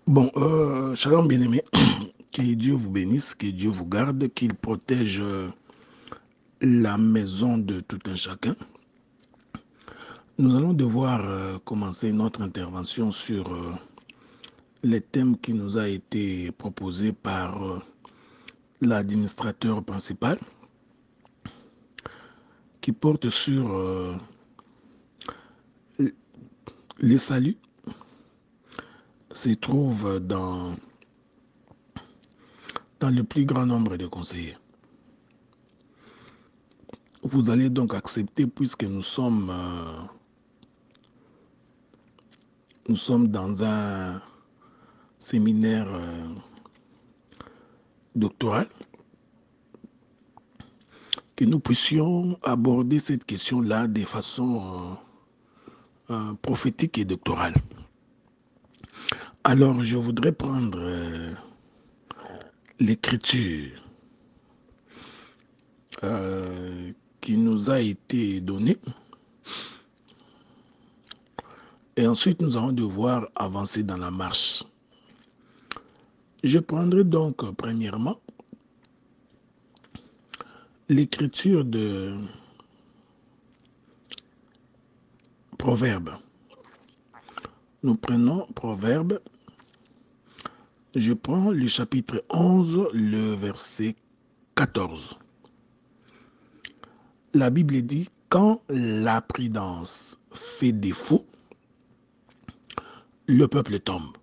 Bon, shalom bien-aimé, que Dieu vous bénisse, que Dieu vous garde, qu'il protège la maison de tout un chacun. Nous allons devoir commencer notre intervention sur les thèmes qui nous a été proposés par l'administrateur principal, qui porte sur le salut, se trouve dans le plus grand nombre de conseillers. Vous allez donc accepter, puisque nous sommes dans un séminaire doctoral, que nous puissions aborder cette question-là de façon prophétique et doctorale. Alors, je voudrais prendre l'écriture qui nous a été donnée. Et ensuite, nous allons devoir avancer dans la marche. Je prendrai donc, premièrement, l'écriture de Proverbes. Nous prenons Proverbes. Je prends le chapitre 11, le verset 14. La Bible dit, quand la prudence fait défaut, le peuple tombe.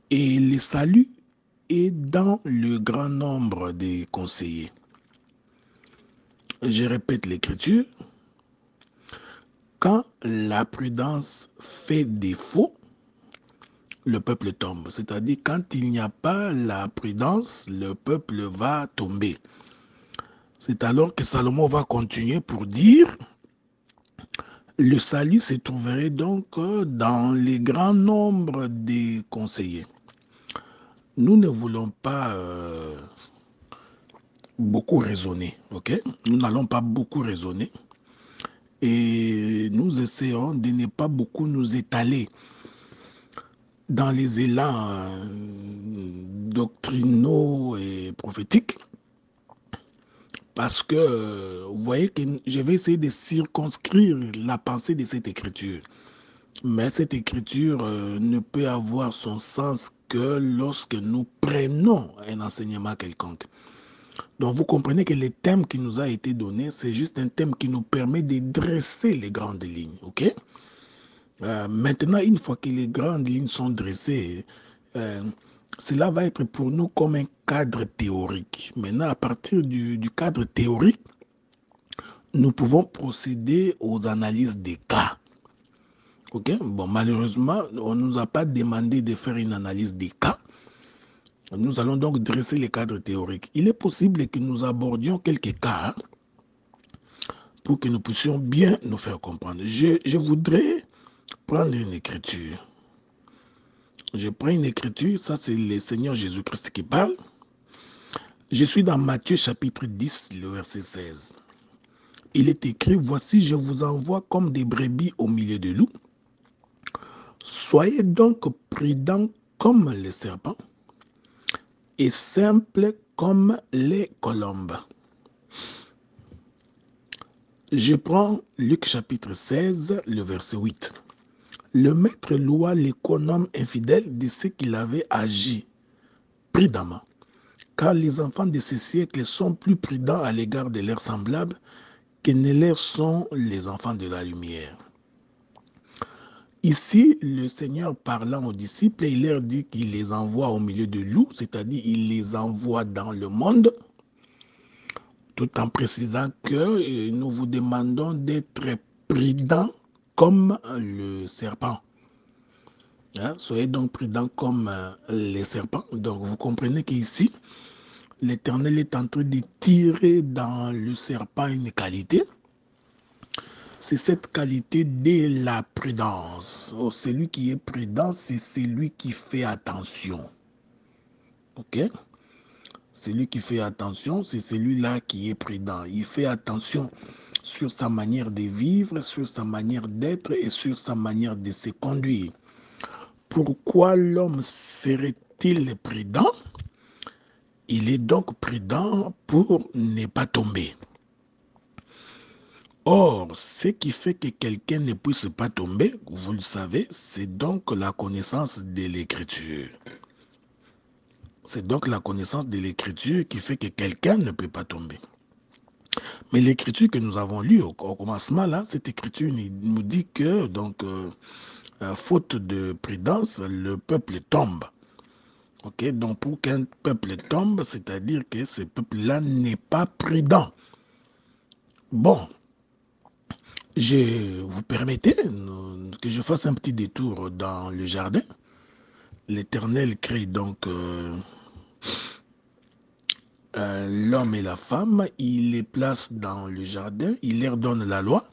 Et le salut est dans le grand nombre des conseillers. Je répète l'écriture. Quand la prudence fait défaut, le peuple tombe. C'est-à-dire, quand il n'y a pas la prudence, le peuple va tomber. C'est alors que Salomon va continuer pour dire, le salut se trouverait donc dans les grands nombres des conseillers. Nous ne voulons pas beaucoup raisonner, ok? Nous n'allons pas beaucoup raisonner et nous essayons de ne pas beaucoup nous étaler dans les élans doctrinaux et prophétiques, parce que vous voyez que je vais essayer de circonscrire la pensée de cette écriture. Mais cette écriture ne peut avoir son sens que lorsque nous prenons un enseignement quelconque. Donc vous comprenez que le thème qui nous a été donné, c'est juste un thème qui nous permet de dresser les grandes lignes. Ok? Maintenant, une fois que les grandes lignes sont dressées, cela va être pour nous comme un cadre théorique. Maintenant, à partir du cadre théorique, nous pouvons procéder aux analyses des cas. Ok? Bon, malheureusement, on ne nous a pas demandé de faire une analyse des cas. Nous allons donc dresser les cadres théoriques. Il est possible que nous abordions quelques cas pour que nous puissions bien nous faire comprendre. Je voudrais prendre une écriture. Je prends une écriture, ça c'est le Seigneur Jésus-Christ qui parle. Je suis dans Matthieu chapitre 10, le verset 16. Il est écrit, voici je vous envoie comme des brebis au milieu de loups. Soyez donc prudents comme les serpents et simples comme les colombes. Je prends Luc chapitre 16, le verset 8. Le maître loua l'économe infidèle de ce qu'il avait agi prudemment, car les enfants de ce siècle sont plus prudents à l'égard de leurs semblables que ne l'est sont les enfants de la lumière. Ici, le Seigneur parlant aux disciples, il leur dit qu'il les envoie au milieu de loups, c'est-à-dire il les envoie dans le monde, tout en précisant que nous vous demandons d'être prudents comme le serpent. Soyez donc prudents comme les serpents. Donc vous comprenez qu'ici, l'Éternel est en train de tirer dans le serpent une qualité. C'est cette qualité de la prudence. Oh, celui qui est prudent, c'est celui qui fait attention. Ok? Celui qui fait attention, c'est celui-là qui est prudent. Il fait attention sur sa manière de vivre, sur sa manière d'être et sur sa manière de se conduire. Pourquoi l'homme serait-il prudent? Il est donc prudent pour ne pas tomber. Or, ce qui fait que quelqu'un ne puisse pas tomber, vous le savez, c'est donc la connaissance de l'Écriture. C'est donc la connaissance de l'Écriture qui fait que quelqu'un ne peut pas tomber. Mais l'Écriture que nous avons lue au commencement, là, cette Écriture nous dit que, donc, faute de prudence, le peuple tombe. Ok, donc pour qu'un peuple tombe, c'est-à-dire que ce peuple-là n'est pas prudent. Bon, vous permettez que je fasse un petit détour dans le jardin. L'Éternel crée donc l'homme et la femme, il les place dans le jardin, il leur donne la loi,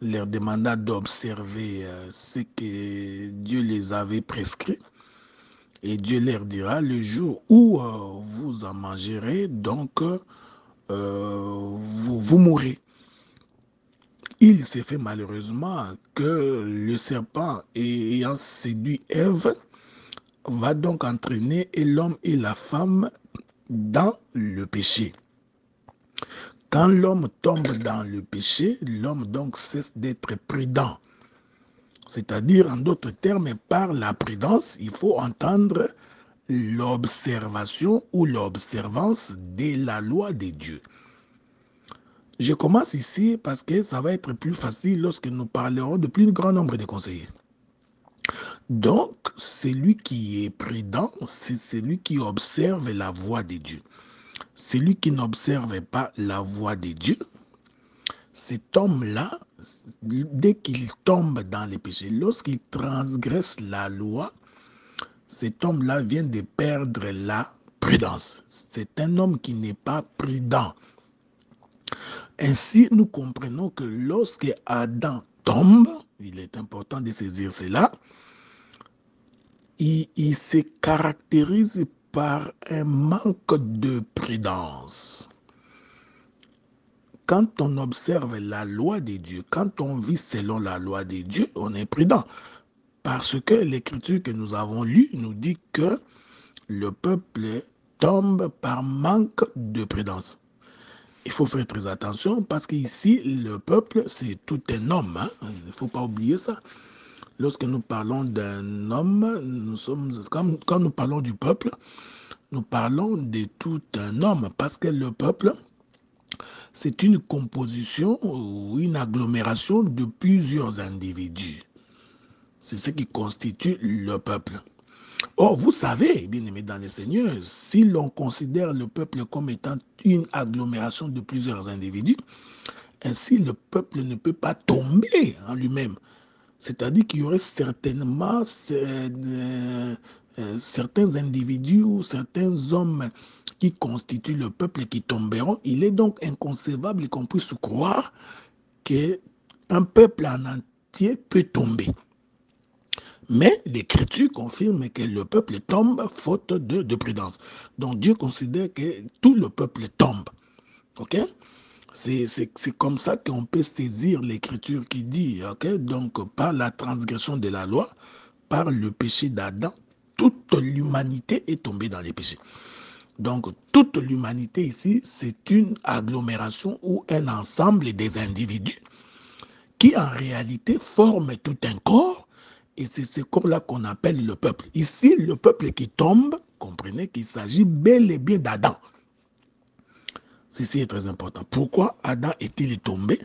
leur demanda d'observer ce que Dieu les avait prescrit. Et Dieu leur dira, le jour où vous en mangerez, donc vous mourrez. Il s'est fait malheureusement que le serpent ayant séduit Ève va donc entraîner l'homme et la femme dans le péché. Quand l'homme tombe dans le péché, l'homme donc cesse d'être prudent. C'est-à-dire, en d'autres termes, par la prudence, il faut entendre l'observation ou l'observance de la loi de Dieu. Je commence ici parce que ça va être plus facile lorsque nous parlerons de plus grand nombre de conseillers. Donc, celui qui est prudent, c'est celui qui observe la voie de Dieu. Celui qui n'observe pas la voie de Dieu, cet homme-là, dès qu'il tombe dans les péchés, lorsqu'il transgresse la loi, cet homme-là vient de perdre la prudence. C'est un homme qui n'est pas prudent. Ainsi, nous comprenons que lorsque Adam tombe, il est important de saisir cela, il se caractérise par un manque de prudence. Quand on observe la loi de Dieu, quand on vit selon la loi de Dieu, on est prudent. Parce que l'écriture que nous avons lue nous dit que le peuple tombe par manque de prudence. Il faut faire très attention parce qu'ici, le peuple, c'est tout un homme. Hein? Il ne faut pas oublier ça. Lorsque nous parlons d'un homme, quand nous parlons du peuple, nous parlons de tout un homme parce que le peuple, c'est une composition ou une agglomération de plusieurs individus. C'est ce qui constitue le peuple. Or, vous savez, bien aimés dans le Seigneur, si l'on considère le peuple comme étant une agglomération de plusieurs individus, ainsi le peuple ne peut pas tomber en lui-même. C'est-à-dire qu'il y aurait certainement certains individus ou certains hommes qui constituent le peuple qui tomberont. Il est donc inconcevable qu'on puisse croire qu'un peuple en entier peut tomber. Mais l'Écriture confirme que le peuple tombe faute de prudence. Donc Dieu considère que tout le peuple tombe. Ok? C'est comme ça qu'on peut saisir l'Écriture qui dit, okay? Donc par la transgression de la loi, par le péché d'Adam, toute l'humanité est tombée dans les péchés. Donc toute l'humanité ici, c'est une agglomération ou un ensemble des individus qui en réalité forment tout un corps. Et c'est ce corps-là qu'on appelle le peuple. Ici, le peuple qui tombe, comprenez qu'il s'agit bel et bien d'Adam. Ceci est très important. Pourquoi Adam est-il tombé?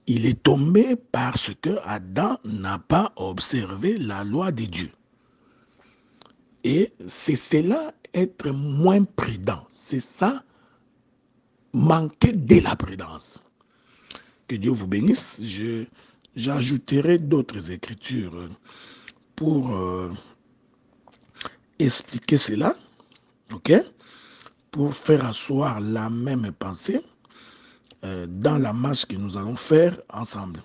Il est tombé parce que Adam n'a pas observé la loi de Dieu. Et c'est cela être moins prudent. C'est ça manquer de la prudence. Que Dieu vous bénisse. J'ajouterai d'autres écritures pour expliquer cela, ok? Pour faire asseoir la même pensée dans la marche que nous allons faire ensemble.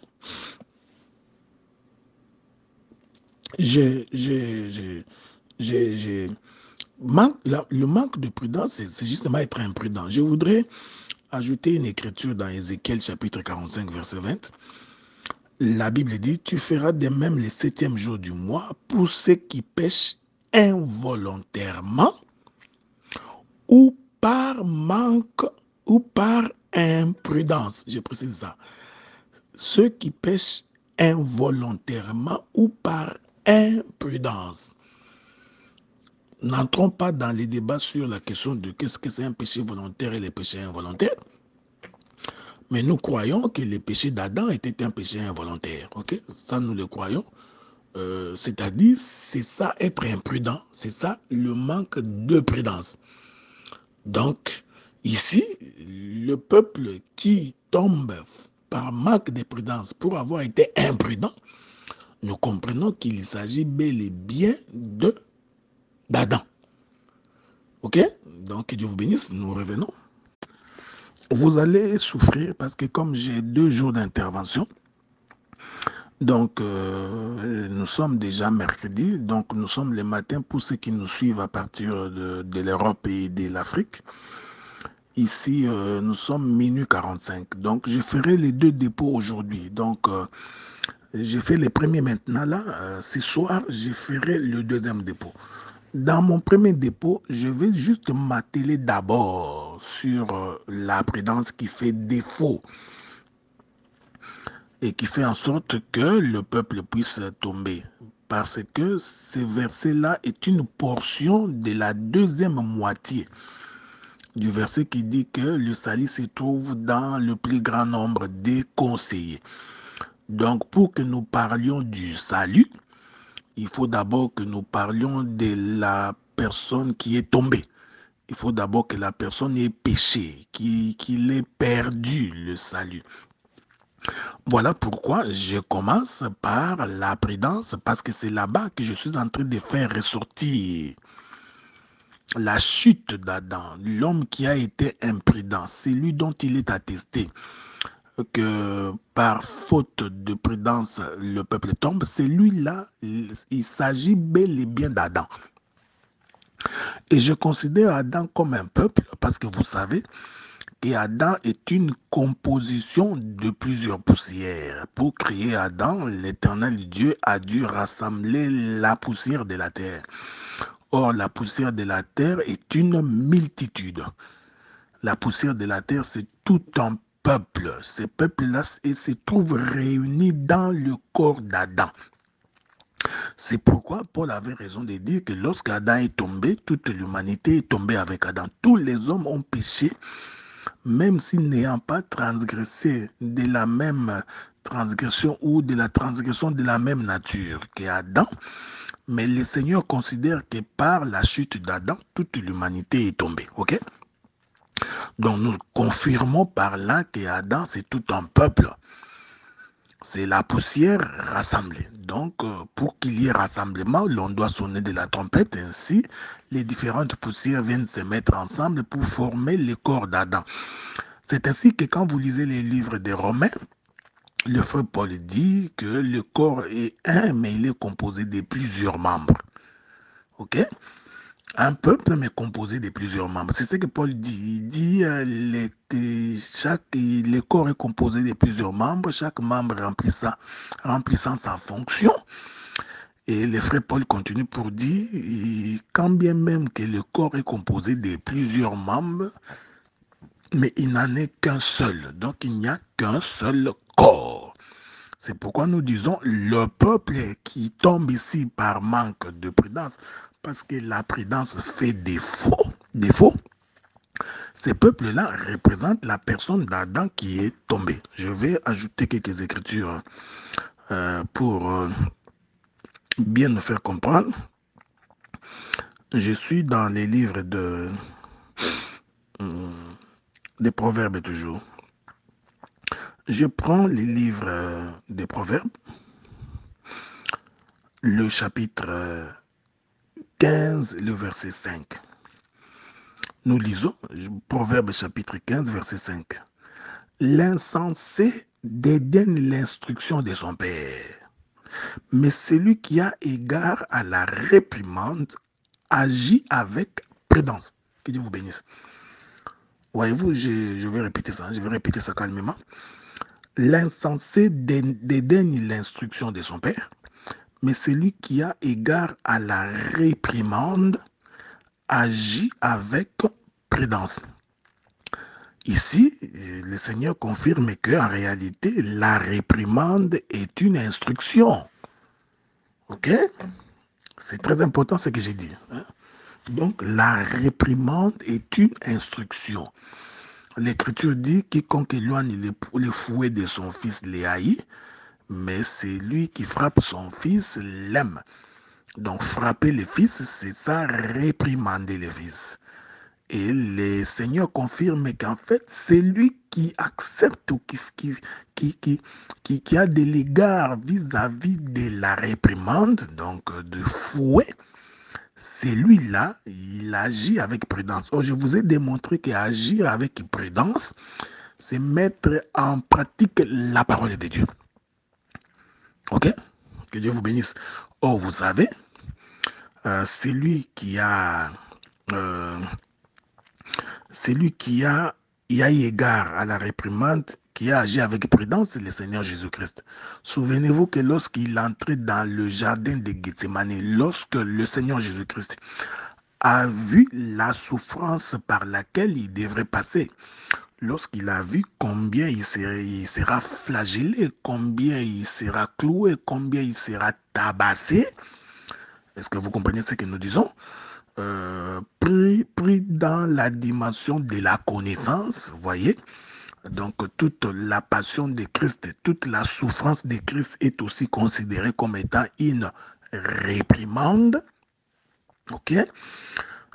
Le manque de prudence, c'est justement être imprudent. Je voudrais ajouter une écriture dans Ézéchiel chapitre 45, verset 20. La Bible dit, tu feras de même le 7e jour du mois pour ceux qui pêchent involontairement ou par manque ou par imprudence. Je précise ça. Ceux qui pêchent involontairement ou par imprudence. N'entrons pas dans les débats sur la question de qu'est-ce que c'est un péché volontaire et les péchés involontaires. Mais nous croyons que le péché d'Adam était un péché involontaire. Ok, ça, nous le croyons. C'est-à-dire, c'est ça être imprudent. C'est ça le manque de prudence. Donc, ici, le peuple qui tombe par manque de prudence pour avoir été imprudent, nous comprenons qu'il s'agit bel et bien d'Adam. Ok? Donc, que Dieu vous bénisse, nous revenons. Vous allez souffrir parce que comme j'ai 2 jours d'intervention, donc nous sommes déjà mercredi, donc nous sommes le matin pour ceux qui nous suivent à partir de l'Europe et de l'Afrique. Ici, nous sommes minuit 45. Donc, je ferai les 2 dépôts aujourd'hui. Donc, j'ai fait les premiers maintenant là. Ce soir, je ferai le 2e dépôt. Dans mon premier dépôt, je vais juste m'atteler d'abord sur la prudence qui fait défaut et qui fait en sorte que le peuple puisse tomber. Parce que ce verset-là est une portion de la 2e moitié du verset qui dit que le salut se trouve dans le plus grand nombre des conseillers. Donc, pour que nous parlions du salut, il faut d'abord que nous parlions de la personne qui est tombée. Il faut d'abord que la personne ait péché, qu'il ait perdu le salut. Voilà pourquoi je commence par la prudence, parce que c'est là-bas que je suis en train de faire ressortir la chute d'Adam, l'homme qui a été imprudent. C'est lui dont il est attesté que par faute de prudence, le peuple tombe. C'est lui-là, il s'agit bel et bien d'Adam. Et je considère Adam comme un peuple parce que vous savez qu'Adam est une composition de plusieurs poussières. Pour créer Adam, l'Éternel Dieu a dû rassembler la poussière de la terre. Or, la poussière de la terre est une multitude. La poussière de la terre, c'est tout un peuple. Ces peuples-là se trouvent réunis dans le corps d'Adam. C'est pourquoi Paul avait raison de dire que lorsqu'Adam est tombé, toute l'humanité est tombée avec Adam. Tous les hommes ont péché, même s'ils n'ayant pas transgressé de la même transgression ou de la transgression de la même nature qu'Adam. Mais le Seigneur considère que par la chute d'Adam, toute l'humanité est tombée. Ok? Donc nous confirmons par là qu'Adam, c'est tout un peuple. C'est la poussière rassemblée. Donc, pour qu'il y ait rassemblement, l'on doit sonner de la trompette. Ainsi, les différentes poussières viennent se mettre ensemble pour former le corps d'Adam. C'est ainsi que quand vous lisez les livres des Romains, le frère Paul dit que le corps est un, mais il est composé de plusieurs membres. Ok? Un peuple mais composé de plusieurs membres. C'est ce que Paul dit. Il dit que le corps est composé de plusieurs membres, chaque membre remplissant sa fonction. Et le frère Paul continue pour dire, quand bien même que le corps est composé de plusieurs membres, mais il n'en est qu'un seul. Donc il n'y a qu'un seul corps. C'est pourquoi nous disons le peuple qui tombe ici par manque de prudence, parce que la prudence fait défaut. Ces peuples-là représentent la personne d'Adam qui est tombée. Je vais ajouter quelques écritures pour bien nous faire comprendre. Je suis dans les livres des Proverbes toujours. Je prends les livres des Proverbes, le chapitre 15, le verset 5. Nous lisons Proverbe chapitre 15, verset 5. L'insensé dédaigne l'instruction de son père, mais celui qui a égard à la réprimande agit avec prudence. Que Dieu vous bénisse. Voyez-vous, je vais répéter ça calmement. L'insensé dédaigne l'instruction de son père, mais celui qui a égard à la réprimande agit avec prudence. Ici, le Seigneur confirme qu'en réalité, la réprimande est une instruction. Ok? C'est très important ce que j'ai dit. Hein? Donc, la réprimande est une instruction. L'Écriture dit, quiconque éloigne les fouets de son fils les haït, mais c'est lui qui frappe son fils l'aime. Donc, frapper le fils, c'est ça, réprimander le fils. Et le Seigneur confirme qu'en fait, c'est lui qui accepte ou qui a de l'égard vis-à-vis de la réprimande, donc du fouet. C'est lui-là, il agit avec prudence. Or, je vous ai démontré qu'agir avec prudence, c'est mettre en pratique la parole de Dieu. Ok? Que Dieu vous bénisse. Or, vous savez, c'est lui qui a... celui qui a eu égard à la réprimande, qui a agi avec prudence, c'est le Seigneur Jésus-Christ. Souvenez-vous que lorsqu'il entrait dans le jardin de Gethsemane, lorsque le Seigneur Jésus-Christ a vu la souffrance par laquelle il devrait passer, lorsqu'il a vu combien il sera flagellé, combien il sera cloué, combien il sera tabassé, est-ce que vous comprenez ce que nous disons? Pris dans la dimension de la connaissance, vous voyez. Donc toute la passion de Christ, toute la souffrance de Christ est aussi considérée comme étant une réprimande. Ok.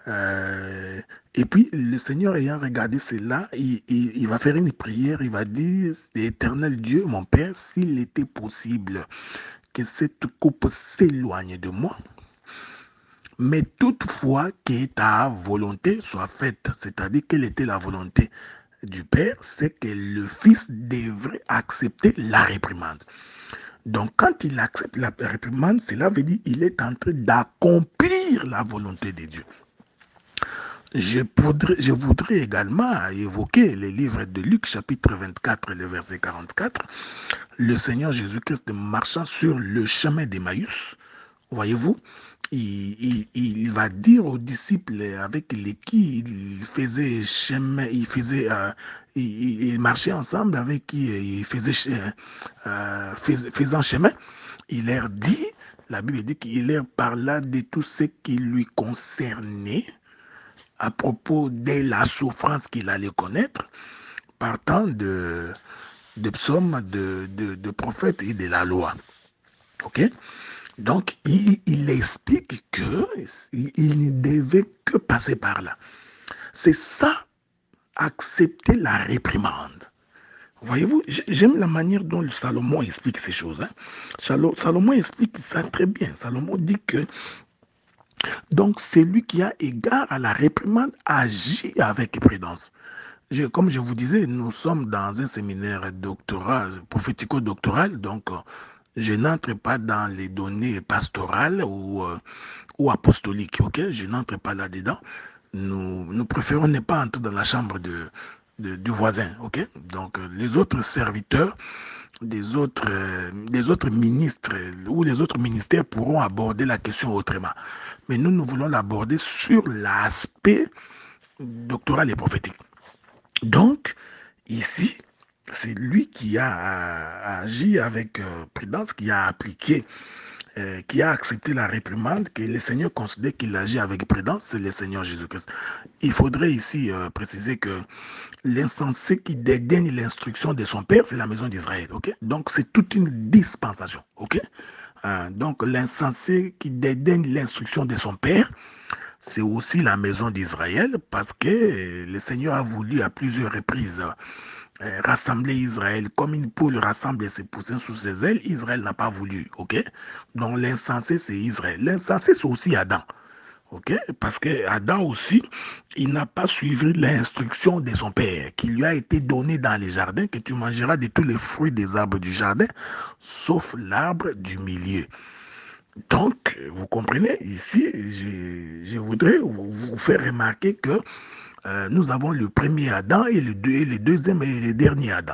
Et puis le Seigneur ayant regardé cela, il va faire une prière, il va dire, Éternel Dieu, mon Père, s'il était possible que cette coupe s'éloigne de moi, mais toutefois que ta volonté soit faite, c'est-à-dire quelle était la volonté du Père, c'est que le Fils devrait accepter la réprimande. Donc quand il accepte la réprimande, cela veut dire qu'il est en train d'accomplir la volonté de Dieu. Je voudrais également évoquer les livres de Luc chapitre 24, le verset 44. Le Seigneur Jésus-Christ marchant sur le chemin d'Emmaüs, voyez-vous, il va dire aux disciples avec qui il faisait chemin, il marchait ensemble, avec qui il faisant chemin, il leur dit, la Bible dit qu'il leur parla de tout ce qui lui concernait à propos de la souffrance qu'il allait connaître, partant de psaumes, de prophètes et de la loi. Ok? Donc, il explique qu'il ne devait que passer par là. C'est ça, accepter la réprimande. Voyez-vous, j'aime la manière dont le Salomon explique ces choses. Hein. Salomon explique ça très bien. Salomon dit que donc celui qui a égard à la réprimande agit avec prudence. Comme je vous disais, nous sommes dans un séminaire doctoral, prophético-doctoral, donc je n'entre pas dans les données pastorales ou apostoliques, ok? Je n'entre pas là-dedans. Nous préférons ne pas entrer dans la chambre du voisin, ok? Donc, les autres serviteurs des autres ministres ou les autres ministères pourront aborder la question autrement. Mais nous voulons l'aborder sur l'aspect doctoral et prophétique. Donc, ici, c'est lui qui a agi avec prudence, qui a appliqué, qui a accepté la réprimande, que le Seigneur considère qu'il agit avec prudence, c'est le Seigneur Jésus-Christ. Il faudrait ici préciser que l'insensé qui dédaigne l'instruction de son père, c'est la maison d'Israël. Okay? Donc, c'est toute une dispensation. Okay? Donc, l'insensé qui dédaigne l'instruction de son père, c'est aussi la maison d'Israël, parce que le Seigneur a voulu à plusieurs reprises rassembler Israël comme une poule rassemble ses poussins sous ses ailes. Israël n'a pas voulu, ok? Donc l'insensé, c'est Israël. L'insensé, c'est aussi Adam, ok? Parce que Adam aussi, il n'a pas suivi l'instruction de son père qui lui a été donnée dans les jardins, que tu mangeras de tous les fruits des arbres du jardin, sauf l'arbre du milieu. Donc, vous comprenez, ici, je voudrais vous faire remarquer que nous avons le premier Adam et le deuxième et le dernier Adam.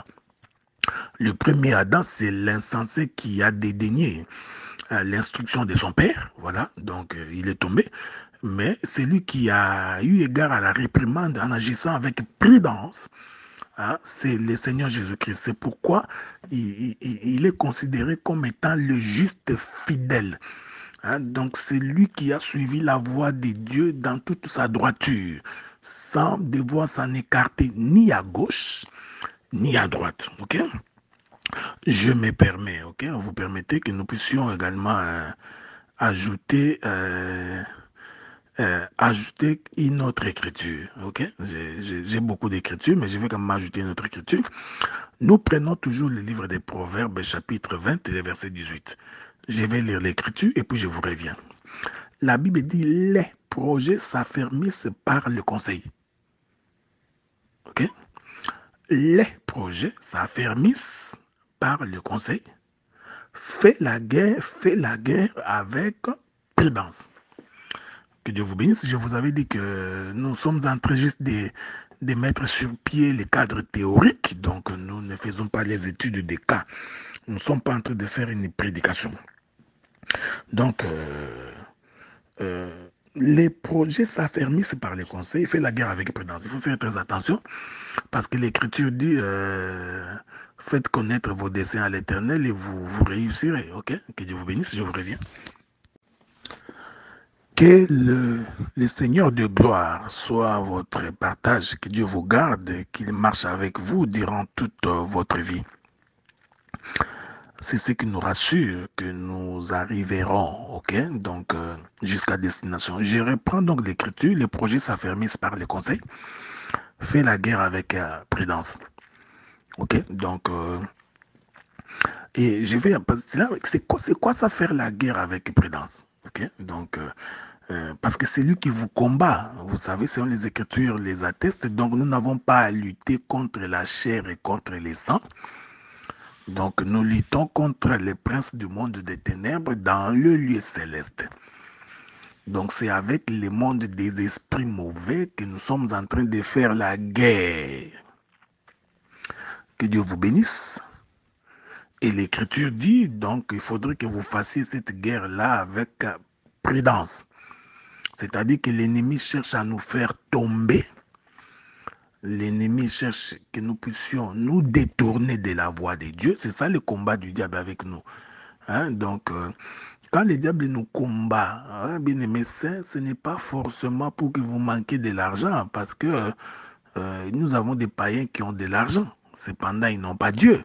Le premier Adam, c'est l'insensé qui a dédaigné l'instruction de son père. Voilà, donc il est tombé. Mais c'est lui qui a eu égard à la réprimande en agissant avec prudence. Hein, c'est le Seigneur Jésus-Christ. C'est pourquoi il est considéré comme étant le juste fidèle. Hein, donc c'est lui qui a suivi la voie de Dieu dans toute sa droiture, sans devoir s'en écarter ni à gauche, ni à droite. Ok? Je me permets, ok? Vous permettez que nous puissions également ajouter, ajouter une autre écriture, ok? J'ai beaucoup d'écritures, mais je vais quand même ajouter une autre écriture. Nous prenons toujours le livre des Proverbes, chapitre 20, et verset 18. Je vais lire l'écriture et puis je vous reviens. La Bible dit, les projets s'affermissent par le conseil. Ok? Les projets s'affermissent par le conseil. Fais la guerre avec prudence. Que Dieu vous bénisse. Je vous avais dit que nous sommes en train juste de mettre sur pied les cadres théoriques. Donc, nous ne faisons pas les études des cas. Nous ne sommes pas en train de faire une prédication. Donc, les projets s'affermissent par les conseils. Fais la guerre avec prudence. Il faut faire très attention parce que l'Écriture dit faites connaître vos desseins à l'Éternel et vous réussirez. Ok? Que Dieu vous bénisse. Je vous reviens. Que le Seigneur de gloire soit votre partage, que Dieu vous garde, qu'il marche avec vous durant toute votre vie. C'est ce qui nous rassure que nous arriverons, ok? Donc, jusqu'à destination. Je reprends donc l'écriture, les projets s'affermissent par les conseils. Fais la guerre avec prudence. Ok? Donc, et je vais, c'est quoi ça faire la guerre avec prudence? Ok? Donc, parce que c'est lui qui vous combat. Vous savez, selon les Écritures les attestent. Donc, nous n'avons pas à lutter contre la chair et contre les sangs. Donc, nous luttons contre les princes du monde des ténèbres dans le lieu céleste. Donc, c'est avec le monde des esprits mauvais que nous sommes en train de faire la guerre. Que Dieu vous bénisse. Et l'Écriture dit, donc, il faudrait que vous fassiez cette guerre-là avec prudence. C'est-à-dire que l'ennemi cherche à nous faire tomber. L'ennemi cherche que nous puissions nous détourner de la voie de Dieu. C'est ça le combat du diable avec nous. Hein? Donc, quand le diable nous combat, hein, bien aimé, ce n'est pas forcément pour que vous manquiez de l'argent, parce que nous avons des païens qui ont de l'argent. Cependant, ils n'ont pas Dieu.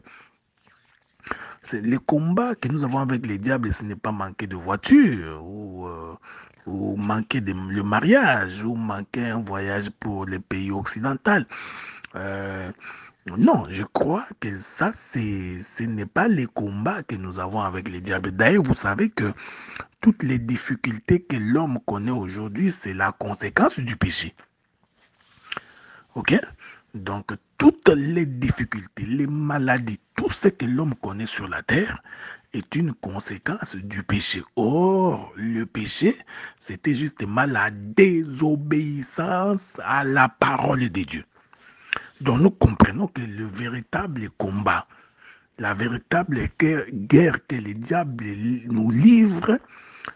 C'est le combat que nous avons avec les diables, ce n'est pas manquer de voiture ou manquer le mariage ou manquer un voyage pour les pays occidentaux. Non, je crois que ça, ce n'est pas les combats que nous avons avec les diables. D'ailleurs, vous savez que toutes les difficultés que l'homme connaît aujourd'hui, c'est la conséquence du péché. Ok? Donc, toutes les difficultés, les maladies, tout ce que l'homme connaît sur la terre est une conséquence du péché. Or, le péché, c'était justement la désobéissance à la parole de Dieu. Donc, nous comprenons que le véritable combat, la véritable guerre que le diable nous livre,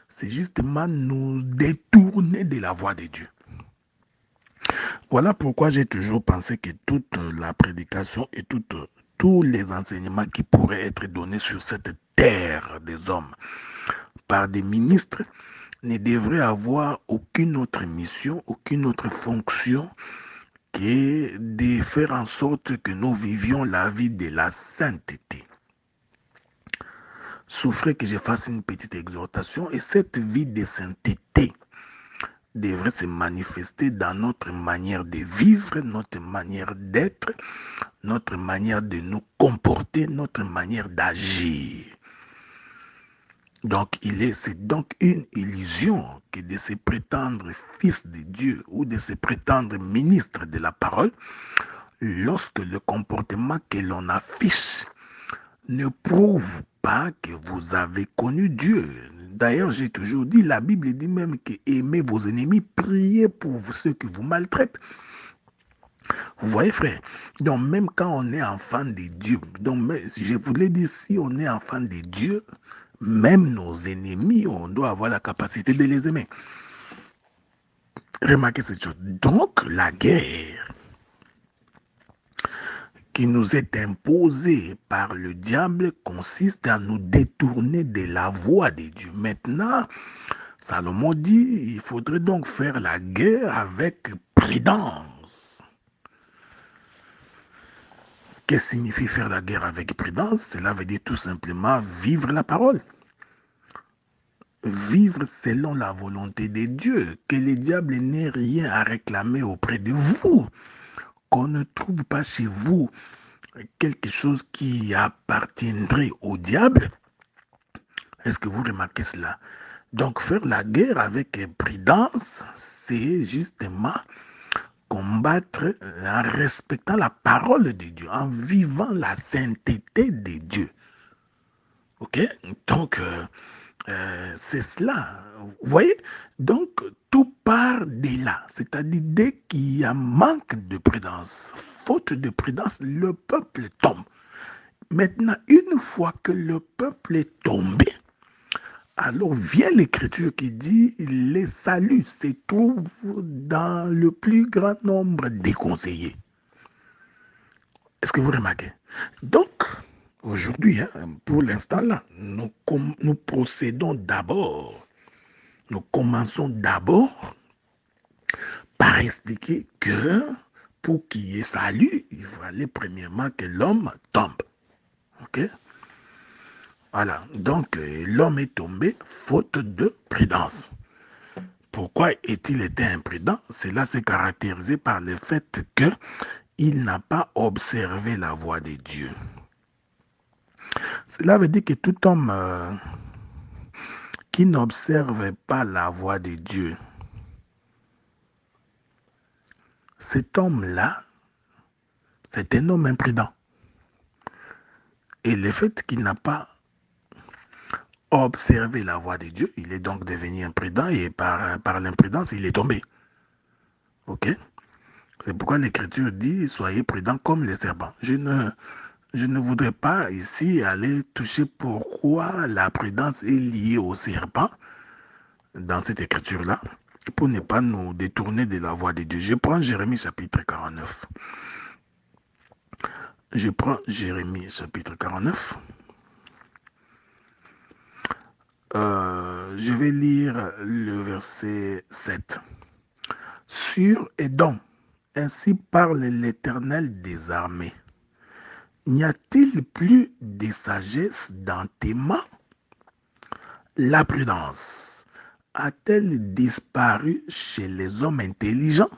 c'est justement nous détourner de la voie de Dieu. Voilà pourquoi j'ai toujours pensé que toute la prédication et tous les enseignements qui pourraient être donnés sur cette terre des hommes par des ministres ne devraient avoir aucune autre mission, aucune autre fonction que de faire en sorte que nous vivions la vie de la sainteté. Souffrez que je fasse une petite exhortation et cette vie de sainteté devrait se manifester dans notre manière de vivre, notre manière d'être, notre manière de nous comporter, notre manière d'agir. Donc, c'est donc une illusion que de se prétendre fils de Dieu ou de se prétendre ministre de la parole lorsque le comportement que l'on affiche ne prouve pas que vous avez connu Dieu. D'ailleurs, j'ai toujours dit, la Bible dit même que aimez vos ennemis, priez pour ceux qui vous maltraitent. Vous voyez, frère? Donc, même quand on est enfant de Dieu, donc, je voulais dire, si on est enfant de Dieu, même nos ennemis, on doit avoir la capacité de les aimer. Remarquez cette chose. Donc, la guerre qui nous est imposée par le diable consiste à nous détourner de la voie de Dieu. Maintenant, Salomon dit, il faudrait donc faire la guerre avec prudence. Qu'est-ce que signifie faire la guerre avec prudence? Cela veut dire tout simplement vivre la parole. Vivre selon la volonté de Dieu. Que le diable n'ait rien à réclamer auprès de vous. Qu'on ne trouve pas chez vous quelque chose qui appartiendrait au diable. Est-ce que vous remarquez cela? Donc faire la guerre avec prudence, c'est justement combattre en respectant la parole de Dieu, en vivant la sainteté de Dieu. Ok? Donc, c'est cela. Vous voyez? Donc, tout part de là. C'est-à-dire, dès qu'il y a manque de prudence, faute de prudence, le peuple tombe. Maintenant, une fois que le peuple est tombé, alors vient l'écriture qui dit les saluts se trouvent dans le plus grand nombre des conseillers. Est-ce que vous remarquez? Donc, aujourd'hui, pour l'instant là, nous procédons d'abord, nous commençons d'abord par expliquer que pour qu'il y ait salut, il fallait premièrement que l'homme tombe. Ok? Voilà, donc l'homme est tombé faute de prudence. Pourquoi est-il été imprudent? Cela s'est caractérisé par le fait qu'il n'a pas observé la voie de Dieu. Cela veut dire que tout homme qui n'observe pas la voie de Dieu, cet homme-là, c'est un homme imprudent. Et le fait qu'il n'a pas observé la voie de Dieu, il est donc devenu imprudent et par l'imprudence, il est tombé. Ok? C'est pourquoi l'Écriture dit, soyez prudents comme les serpents. Je ne voudrais pas ici aller toucher pourquoi la prudence est liée au serpent dans cette écriture-là, pour ne pas nous détourner de la voie de Dieu. Je prends Jérémie chapitre 49. Je prends Jérémie chapitre 49. Je vais lire le verset 7. Sur Édom, ainsi parle l'Éternel des armées. N'y a-t-il plus de sagesse dans tes mains? La prudence a-t-elle disparu chez les hommes intelligents?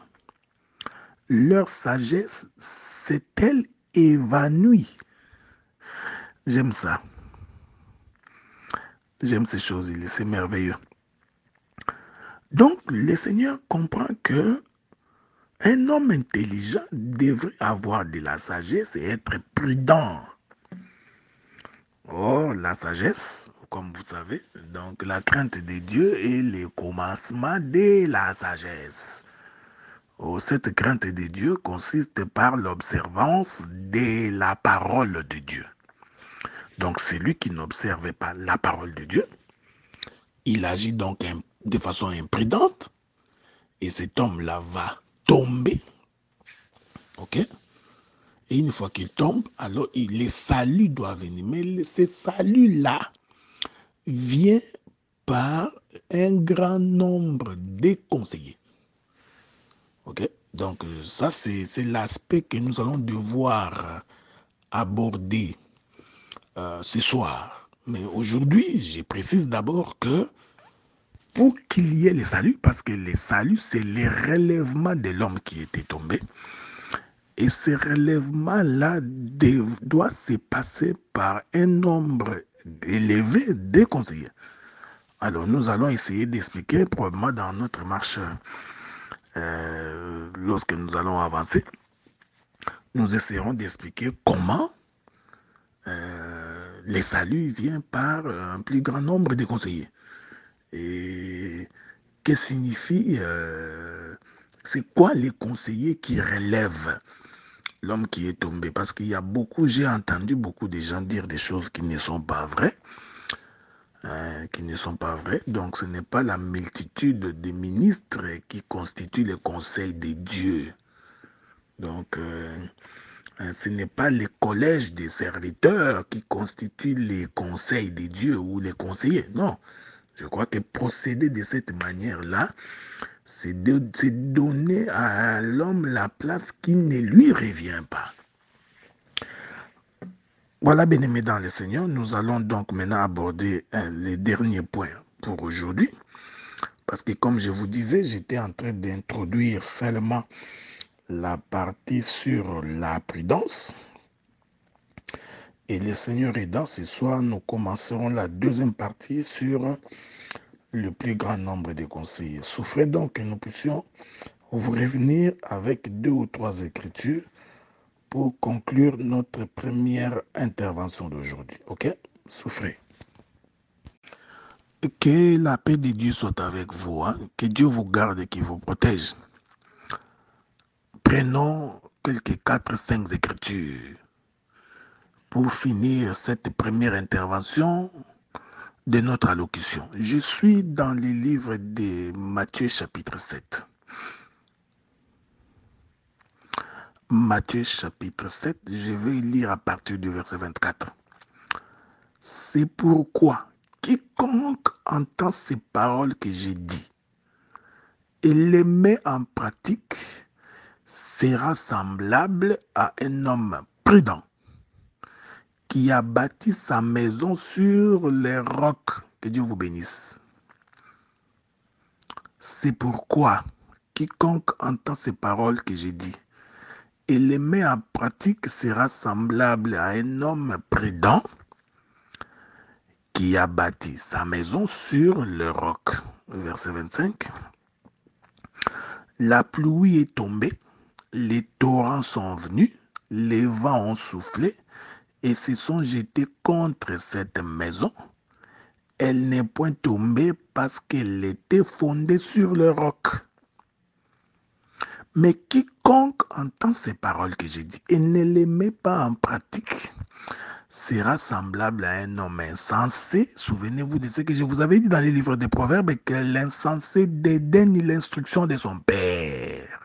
Leur sagesse s'est-elle évanouie? J'aime ça. J'aime ces choses, c'est merveilleux. Donc, le Seigneur comprend que un homme intelligent devrait avoir de la sagesse et être prudent. Or, la sagesse, comme vous savez, donc la crainte de Dieu est le commencement de la sagesse. Oh, cette crainte de Dieu consiste par l'observance de la parole de Dieu. Donc, celui qui n'observe pas la parole de Dieu, il agit donc de façon imprudente et cet homme-là va tomber. Ok? Et une fois qu'il tombe, alors les saluts doivent venir. Mais ces saluts-là viennent par un grand nombre de conseillers. Ok? Donc, ça, c'est l'aspect que nous allons devoir aborder ce soir. Mais aujourd'hui, je précise d'abord que pour qu'il y ait les saluts, parce que les saluts, c'est le relèvement de l'homme qui était tombé. Et ce relèvement-là doit se passer par un nombre élevé de conseillers. Alors, nous allons essayer d'expliquer, probablement dans notre marche, lorsque nous allons avancer, nous essaierons d'expliquer comment les saluts viennent par un plus grand nombre de conseillers. Et que signifie C'est quoi les conseillers qui relèvent l'homme qui est tombé? Parce qu'il y a beaucoup, j'ai entendu beaucoup de gens dire des choses qui ne sont pas vraies. Qui ne sont pas vraies. Donc ce n'est pas la multitude des ministres qui constituent le conseil des dieux. Donc ce n'est pas les collèges des serviteurs qui constituent les conseils des dieux ou les conseillers. Non. Je crois que procéder de cette manière-là, c'est donner à l'homme la place qui ne lui revient pas. Voilà, bien-aimés dans le Seigneur, nous allons donc maintenant aborder les derniers points pour aujourd'hui. Parce que comme je vous disais, j'étais en train d'introduire seulement la partie sur la prudence. Et le Seigneur aidant, ce soir, nous commencerons la deuxième partie sur le plus grand nombre de conseillers. Souffrez donc que nous puissions vous revenir avec 2 ou 3 écritures pour conclure notre première intervention d'aujourd'hui. Ok? Souffrez. Que la paix de Dieu soit avec vous. Hein? Que Dieu vous garde et qu'il vous protège. Prenons quelques 4-5 écritures pour finir cette première intervention de notre allocution. Je suis dans le livre de Matthieu chapitre 7. Matthieu chapitre 7, je vais lire à partir du verset 24. C'est pourquoi quiconque entend ces paroles que j'ai dites et les met en pratique sera semblable à un homme prudent qui a bâti sa maison sur les rocs. Que Dieu vous bénisse. C'est pourquoi quiconque entend ces paroles que j'ai dites et les met en pratique sera semblable à un homme prudent qui a bâti sa maison sur le roc. Verset 25. La pluie est tombée, les torrents sont venus, les vents ont soufflé et se sont jetés contre cette maison. Elle n'est point tombée parce qu'elle était fondée sur le roc. Mais quiconque entend ces paroles que j'ai dites et ne les met pas en pratique sera semblable à un homme insensé. Souvenez-vous de ce que je vous avais dit dans les livres des Proverbes, que l'insensé dédaigne l'instruction de son père.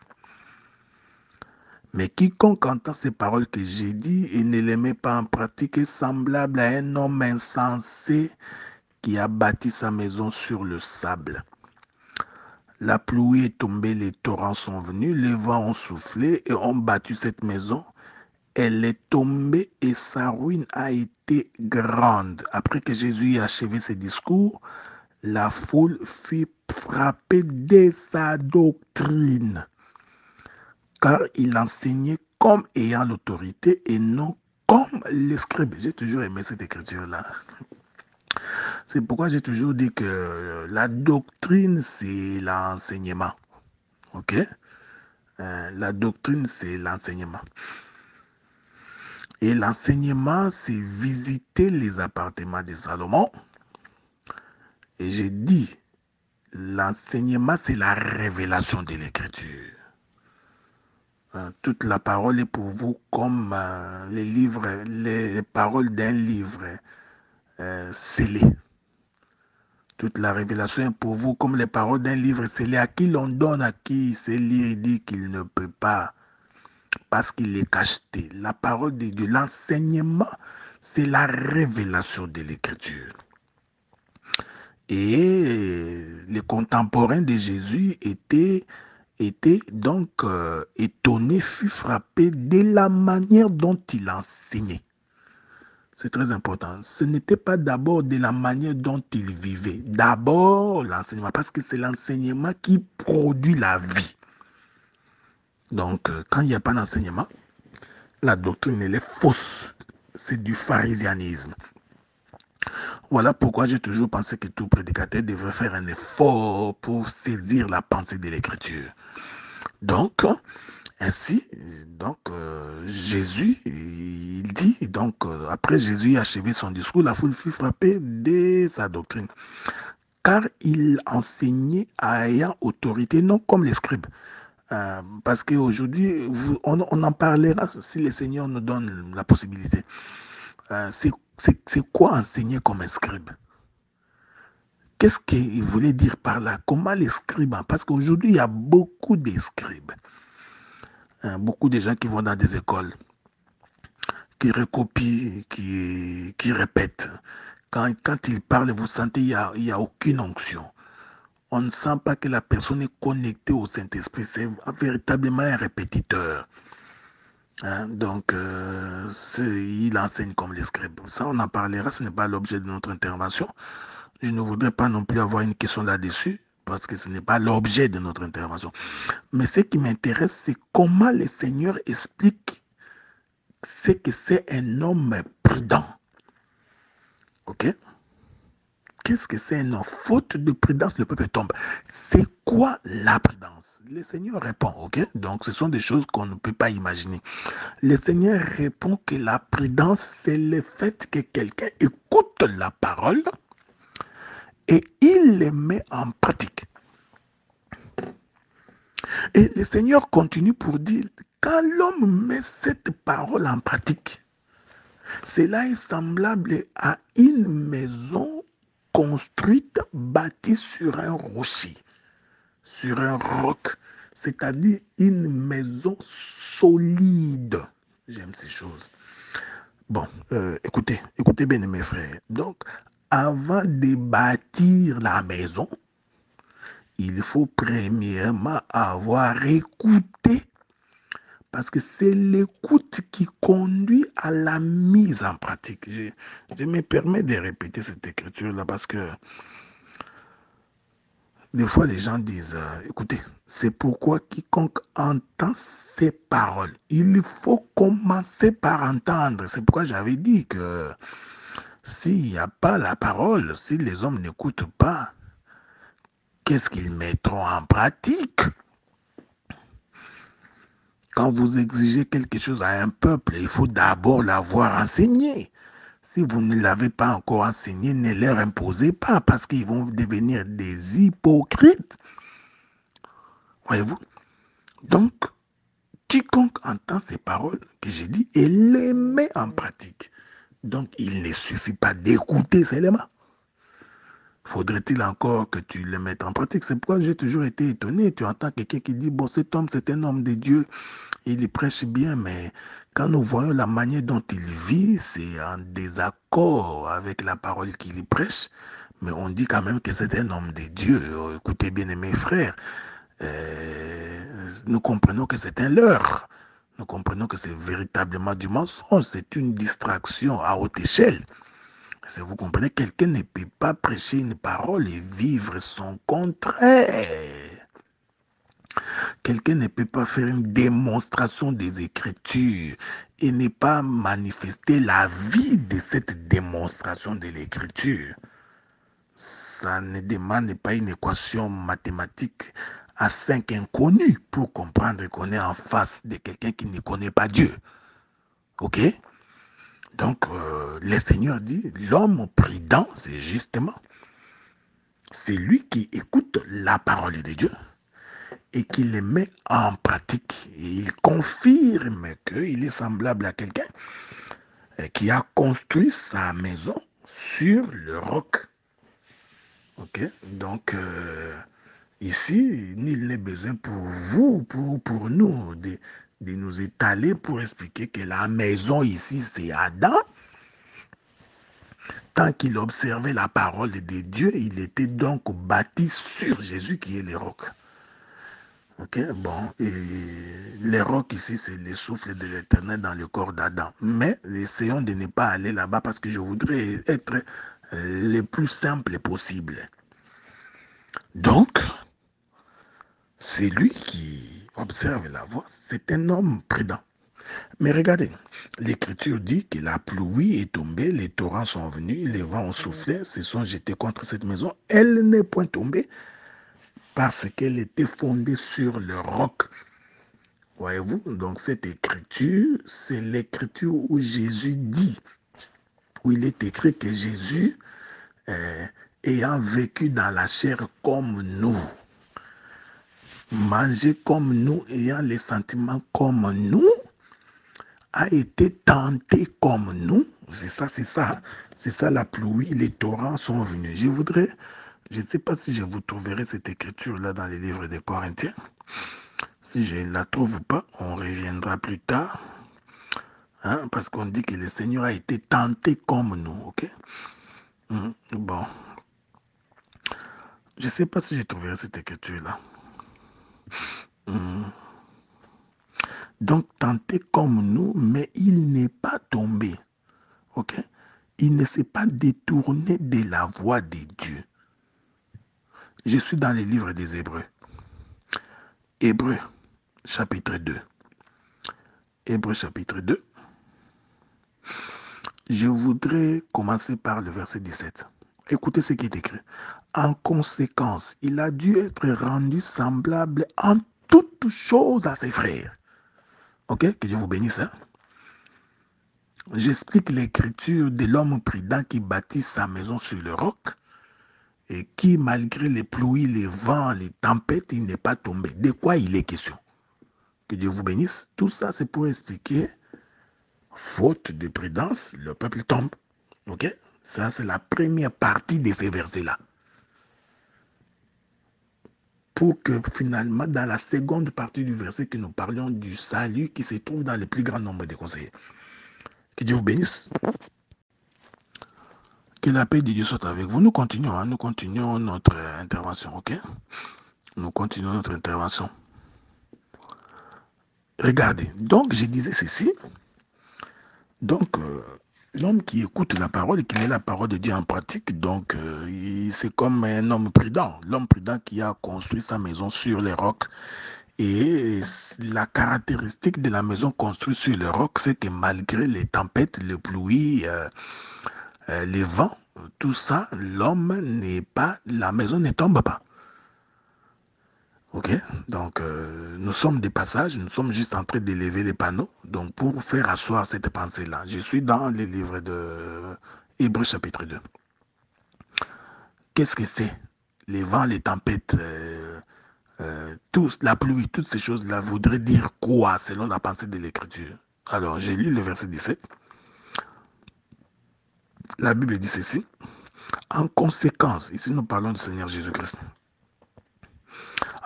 Mais quiconque entend ces paroles que j'ai dites et ne les met pas en pratique est semblable à un homme insensé qui a bâti sa maison sur le sable. La pluie est tombée, les torrents sont venus, les vents ont soufflé et ont battu cette maison. Elle est tombée et sa ruine a été grande. Après que Jésus ait achevé ses discours, la foule fut frappée de sa doctrine, car il enseignait comme ayant l'autorité et non comme les scribes. J'ai toujours aimé cette écriture-là. C'est pourquoi j'ai toujours dit que la doctrine, c'est l'enseignement. Ok? La doctrine, c'est l'enseignement. Et l'enseignement, c'est visiter les appartements de Salomon. Et j'ai dit, l'enseignement, c'est la révélation de l'écriture. Toute la parole est pour vous comme les paroles d'un livre scellé. Toute la révélation est pour vous comme les paroles d'un livre scellé. À qui l'on donne, à qui sait lire, il dit qu'il ne peut pas parce qu'il est cacheté. La parole de Dieu, l'enseignement, c'est la révélation de l'écriture. Et les contemporains de Jésus étaient donc étonnés, furent frappés de la manière dont il enseignait. C'est très important. Ce n'était pas d'abord de la manière dont il vivait. D'abord l'enseignement, parce que c'est l'enseignement qui produit la vie. Donc, quand il n'y a pas d'enseignement, la doctrine, elle est fausse. C'est du pharisianisme. Voilà pourquoi j'ai toujours pensé que tout prédicateur devrait faire un effort pour saisir la pensée de l'écriture. Donc, ainsi, Jésus, il dit, après Jésus a achevé son discours, la foule fut frappée de sa doctrine. Car il enseignait ayant autorité, non comme les scribes. Parce qu'aujourd'hui, on en parlera si le Seigneur nous donne la possibilité. C'est quoi enseigner comme un scribe? Qu'est-ce qu'il voulait dire par là? Comment les scribes? Parce qu'aujourd'hui, il y a beaucoup de scribes. Beaucoup de gens qui vont dans des écoles, qui recopient, qui répètent. Quand ils parlent, vous sentez qu'il n'y a aucune onction. On ne sent pas que la personne est connectée au Saint-Esprit. C'est véritablement un répétiteur. Donc, il enseigne comme les scribes. Ça, on en parlera. Ce n'est pas l'objet de notre intervention. Je ne voudrais pas non plus avoir une question là-dessus, parce que ce n'est pas l'objet de notre intervention. Mais ce qui m'intéresse, c'est comment le Seigneur explique ce que c'est un homme prudent. Ok? Qu'est-ce que c'est un homme? Faute de prudence, le peuple tombe. C'est quoi la prudence? Le Seigneur répond, ok? Donc, ce sont des choses qu'on ne peut pas imaginer. Le Seigneur répond que la prudence, c'est le fait que quelqu'un écoute la parole et il les met en pratique. Et le Seigneur continue pour dire, quand l'homme met cette parole en pratique, cela est semblable à une maison construite, bâtie sur un rocher, sur un roc, c'est-à-dire une maison solide. J'aime ces choses. Bon, écoutez bien mes frères. Donc, avant de bâtir la maison, il faut premièrement avoir écouté, parce que c'est l'écoute qui conduit à la mise en pratique. Je me permets de répéter cette écriture-là parce que des fois les gens disent, écoutez, c'est pourquoi quiconque entend ces paroles, il faut commencer par entendre. C'est pourquoi j'avais dit que s'il n'y a pas la parole, si les hommes n'écoutent pas, qu'est-ce qu'ils mettront en pratique? Quand vous exigez quelque chose à un peuple, il faut d'abord l'avoir enseigné. Si vous ne l'avez pas encore enseigné, ne leur imposez pas, parce qu'ils vont devenir des hypocrites. Voyez-vous? Donc, quiconque entend ces paroles que j'ai dit et les met en pratique. Donc, il ne suffit pas d'écouter seulement. Faudrait-il encore que tu les mettes en pratique? C'est pourquoi j'ai toujours été étonné. Tu entends quelqu'un qui dit, bon, cet homme, c'est un homme de Dieu. Il prêche bien, mais quand nous voyons la manière dont il vit, c'est en désaccord avec la parole qu'il prêche. Mais on dit quand même que c'est un homme de Dieu. Écoutez bien, mes frères, nous comprenons que c'est un leurre. Nous comprenons que c'est véritablement du mensonge. C'est une distraction à haute échelle. Si vous comprenez, quelqu'un ne peut pas prêcher une parole et vivre son contraire. Quelqu'un ne peut pas faire une démonstration des Écritures et ne pas manifester la vie de cette démonstration de l'Écriture. Ça ne demande pas une équation mathématique à 5 inconnus pour comprendre qu'on est en face de quelqu'un qui ne connaît pas Dieu. Ok? Donc, le Seigneur dit, l'homme prudent, c'est justement, c'est lui qui écoute la parole de Dieu et qui les met en pratique. Et il confirme qu'il est semblable à quelqu'un qui a construit sa maison sur le roc. Ok? Donc, ici, nul n'est besoin pour vous, pour nous, de nous étaler pour expliquer que la maison ici, c'est Adam. Tant qu'il observait la parole de Dieu, il était donc bâti sur Jésus qui est le roc. Ok, bon, et les rocs ici, c'est le souffle de l'Éternel dans le corps d'Adam. Mais essayons de ne pas aller là-bas parce que je voudrais être le plus simple possible. Donc, c'est lui qui observe la voix, c'est un homme prudent. Mais regardez, l'Écriture dit que la pluie est tombée, les torrents sont venus, les vents ont soufflé, se sont jetés contre cette maison. Elle n'est point tombée parce qu'elle était fondée sur le roc. Voyez-vous, donc cette écriture, c'est l'écriture où Jésus dit, où il est écrit que Jésus, ayant vécu dans la chair comme nous, manger comme nous, ayant les sentiments comme nous, a été tenté comme nous. C'est ça la pluie, les torrents sont venus. Je ne sais pas si je vous trouverai cette écriture-là dans les livres des Corinthiens. Si je ne la trouve pas, on reviendra plus tard. Hein, parce qu'on dit que le Seigneur a été tenté comme nous, ok? Bon. Je ne sais pas si je trouverai cette écriture-là. Donc, tenté comme nous, mais il n'est pas tombé. Ok? Il ne s'est pas détourné de la voie de Dieu. Je suis dans les livres des Hébreux. Hébreux, chapitre 2. Hébreux, chapitre 2. Je voudrais commencer par le verset 17. Écoutez ce qui est écrit. En conséquence, il a dû être rendu semblable en toutes choses à ses frères. Ok? Que Dieu vous bénisse. Hein? J'explique l'écriture de l'homme prudent qui bâtit sa maison sur le roc et qui, malgré les pluies, les vents, les tempêtes, il n'est pas tombé. De quoi il est question? Que Dieu vous bénisse. Tout ça, c'est pour expliquer, faute de prudence, le peuple tombe. Ok? Ça, c'est la première partie de ces versets-là. Pour que finalement, dans la seconde partie du verset, que nous parlions du salut qui se trouve dans le plus grand nombre de conseillers. Que Dieu vous bénisse. Que la paix de Dieu soit avec vous. Nous continuons notre intervention, ok? Nous continuons notre intervention. Regardez, donc je disais ceci. Donc, l'homme qui écoute la parole et qui met la parole de Dieu en pratique, donc c'est comme un homme prudent. L'homme prudent qui a construit sa maison sur les rocs. Et la caractéristique de la maison construite sur le roc, c'est que malgré les tempêtes, les pluies, les vents, tout ça, la maison ne tombe pas. Ok? Donc, nous sommes des passages, nous sommes juste en train d'élever les panneaux, donc pour faire asseoir cette pensée-là. Je suis dans les livres de Hébreux chapitre 2. Qu'est-ce que c'est? Les vents, les tempêtes, la pluie, toutes ces choses-là voudraient dire quoi selon la pensée de l'Écriture? Alors, j'ai lu le verset 17. La Bible dit ceci. En conséquence, ici nous parlons du Seigneur Jésus-Christ.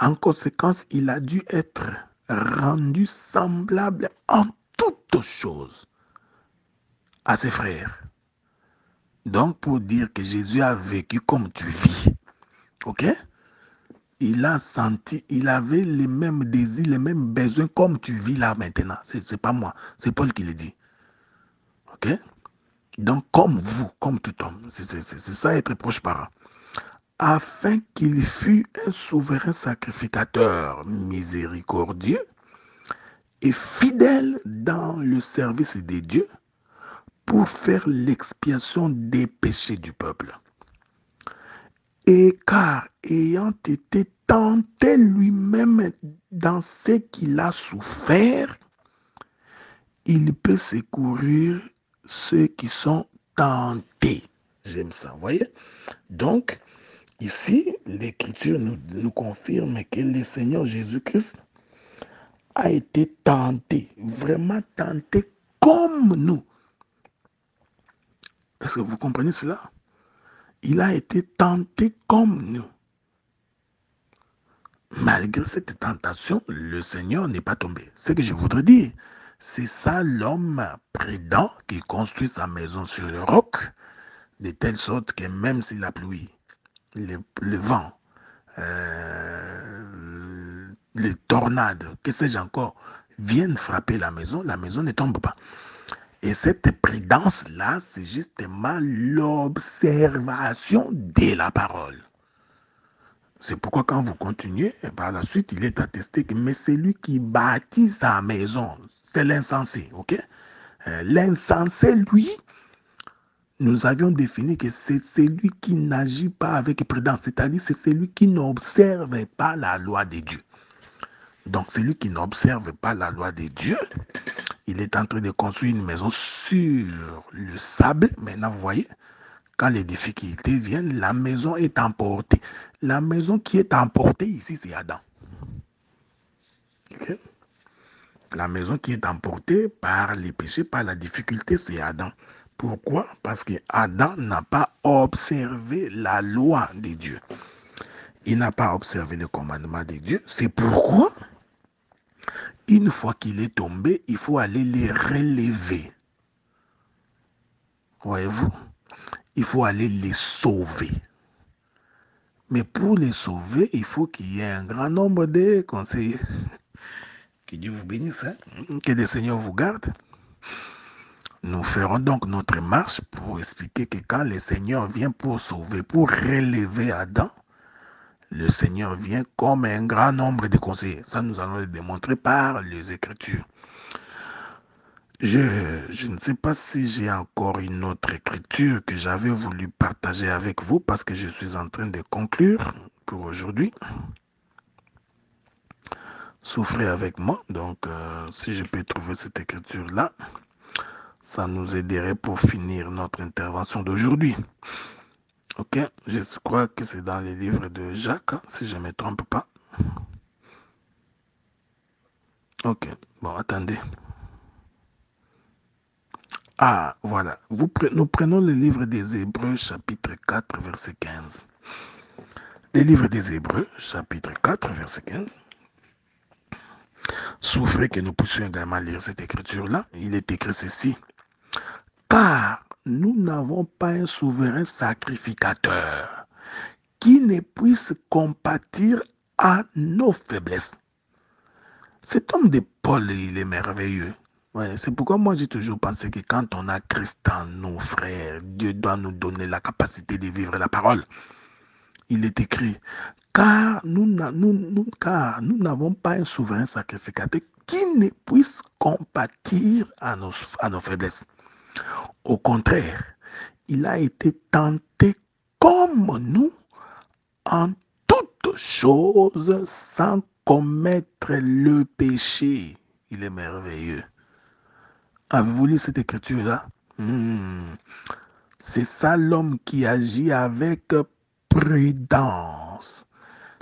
En conséquence, il a dû être rendu semblable en toutes choses à ses frères. Donc, pour dire que Jésus a vécu comme tu vis. Ok? Il a senti, il avait les mêmes désirs, les mêmes besoins comme tu vis là maintenant. C'est pas moi, c'est Paul qui le dit. Ok? Donc, comme vous, comme tout homme. C'est ça être proche parent. Afin qu'il fût un souverain sacrificateur miséricordieux et fidèle dans le service des dieux pour faire l'expiation des péchés du peuple. Et car ayant été tenté lui-même dans ce qu'il a souffert, il peut secourir ceux qui sont tentés. J'aime ça, vous voyez? Donc, ici, l'Écriture nous confirme que le Seigneur Jésus-Christ a été tenté, vraiment tenté comme nous. Est-ce que vous comprenez cela? Il a été tenté comme nous. Malgré cette tentation, le Seigneur n'est pas tombé. Ce que je voudrais dire, c'est ça l'homme prudent qui construit sa maison sur le roc, de telle sorte que même si la pluie, le vent, les tornades, que sais-je encore, viennent frapper la maison ne tombe pas. Et cette prudence-là, c'est justement l'observation de la parole. C'est pourquoi quand vous continuez, par la suite, il est attesté que mais celui qui bâtit sa maison, c'est l'insensé, ok? L'insensé, lui, nous avions défini que c'est celui qui n'agit pas avec prudence, c'est-à-dire c'est celui qui n'observe pas la loi de Dieu. Donc celui qui n'observe pas la loi de Dieu, il est en train de construire une maison sur le sable. Maintenant, vous voyez, quand les difficultés viennent, la maison est emportée. La maison qui est emportée ici, c'est Adam. Okay? La maison qui est emportée par les péchés, par la difficulté, c'est Adam. Pourquoi? Parce que Adam n'a pas observé la loi de Dieu. Il n'a pas observé le commandement de Dieu. C'est pourquoi, une fois qu'il est tombé, il faut aller les relever. Voyez-vous? Il faut aller les sauver. Mais pour les sauver, il faut qu'il y ait un grand nombre de conseillers. Que Dieu vous bénisse, hein? Que le Seigneur vous garde. Nous ferons donc notre marche pour expliquer que quand le Seigneur vient pour sauver, pour relever Adam, le Seigneur vient comme un grand nombre de conseillers. Ça, nous allons le démontrer par les Écritures. Je ne sais pas si j'ai encore une autre écriture que j'avais voulu partager avec vous parce que je suis en train de conclure pour aujourd'hui. Souffrez avec moi. Donc, si je peux trouver cette écriture-là, ça nous aiderait pour finir notre intervention d'aujourd'hui. Ok, je crois que c'est dans les livres de Jacques, hein, si je ne me trompe pas. Ok, bon, attendez. Ah, voilà. Nous prenons le livre des Hébreux, chapitre 4, verset 15. Le livre des Hébreux, chapitre 4, verset 15. Souffrez que nous puissions également lire cette écriture-là. Il est écrit ceci. Car nous n'avons pas un souverain sacrificateur qui ne puisse compatir à nos faiblesses. Cet homme de Paul, il est merveilleux. Ouais, c'est pourquoi moi j'ai toujours pensé que quand on a Christ en nous, frères, Dieu doit nous donner la capacité de vivre la parole. Il est écrit, car nous n'avons pas un souverain sacrificateur qui ne puisse compatir à nos faiblesses. Au contraire, il a été tenté comme nous en toutes choses sans commettre le péché. Il est merveilleux. Avez-vous lu cette écriture-là? C'est ça l'homme qui agit avec prudence.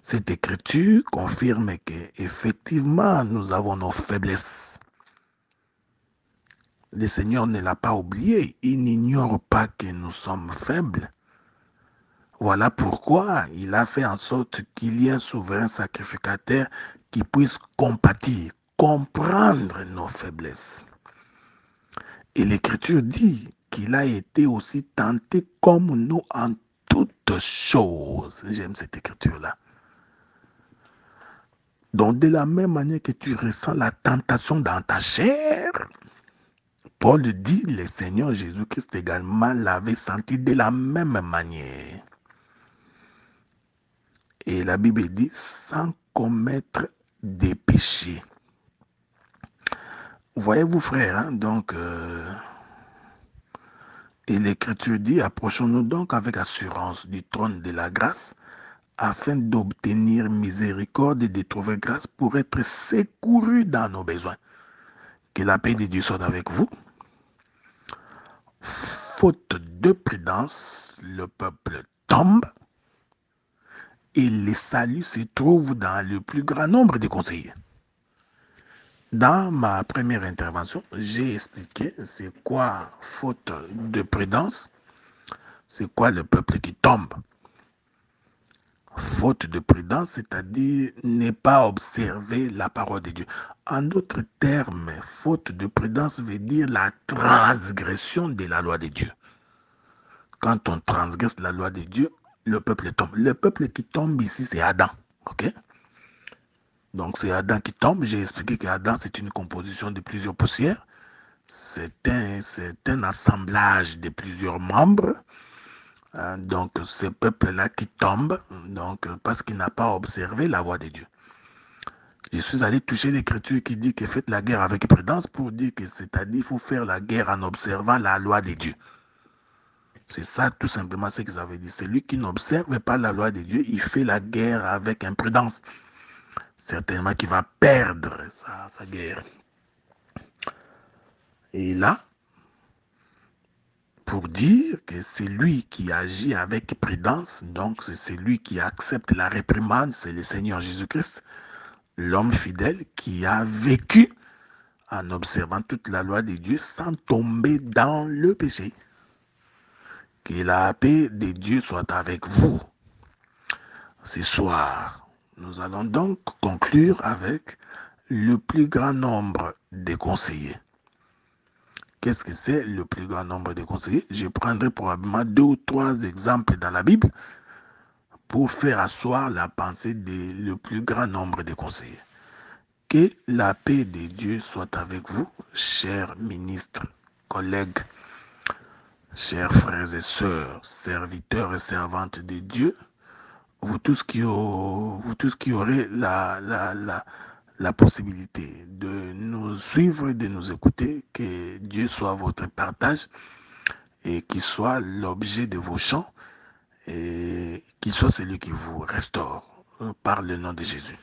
Cette écriture confirme qu'effectivement, nous avons nos faiblesses. Le Seigneur ne l'a pas oublié. Il n'ignore pas que nous sommes faibles. Voilà pourquoi il a fait en sorte qu'il y ait un souverain sacrificateur qui puisse compatir, comprendre nos faiblesses. Et l'Écriture dit qu'il a été aussi tenté comme nous en toutes choses. J'aime cette écriture-là. Donc, de la même manière que tu ressens la tentation dans ta chair, Paul dit, le Seigneur Jésus-Christ également l'avait senti de la même manière. Et la Bible dit, sans commettre des péchés. Voyez-vous, frères, hein, donc, et l'Écriture dit, approchons-nous donc avec assurance du trône de la grâce, afin d'obtenir miséricorde et de trouver grâce pour être secourus dans nos besoins. Que la paix de Dieu soit avec vous. Faute de prudence, le peuple tombe et le salut se trouve dans le plus grand nombre de conseillers. Dans ma première intervention, j'ai expliqué c'est quoi faute de prudence, c'est quoi le peuple qui tombe. Faute de prudence, c'est-à-dire ne pas observer la parole de Dieu. En d'autres termes, faute de prudence veut dire la transgression de la loi de Dieu. Quand on transgresse la loi de Dieu, le peuple tombe. Le peuple qui tombe ici, c'est Adam. Ok? Donc c'est Adam qui tombe. J'ai expliqué qu'Adam, c'est une composition de plusieurs poussières. C'est un assemblage de plusieurs membres. Donc ce peuple-là qui tombe, donc, parce qu'il n'a pas observé la voie de Dieu. Je suis allé toucher l'écriture qui dit que faites la guerre avec prudence pour dire que c'est-à-dire qu'il faut faire la guerre en observant la loi de Dieu. C'est ça tout simplement ce que ça veut dire. Celui qui n'observe pas la loi de Dieu, il fait la guerre avec imprudence. Certainement qu'il va perdre sa guerre. Et là, pour dire que c'est lui qui agit avec prudence, donc c'est celui qui accepte la réprimande, c'est le Seigneur Jésus-Christ. l'homme fidèle qui a vécu en observant toute la loi de Dieu sans tomber dans le péché. Que la paix de Dieu soit avec vous. Ce soir, nous allons donc conclure avec le plus grand nombre de conseillers. Qu'est-ce que c'est le plus grand nombre de conseillers? Je prendrai probablement 2 ou 3 exemples dans la Bible pour faire asseoir la pensée de le plus grand nombre de conseillers. Que la paix de Dieu soit avec vous, chers ministres, collègues, chers frères et sœurs, serviteurs et servantes de Dieu, vous tous qui aurez la possibilité de nous suivre et de nous écouter, que Dieu soit votre partage et qu'il soit l'objet de vos chants et qu'il soit celui qui vous restaure par le nom de Jésus.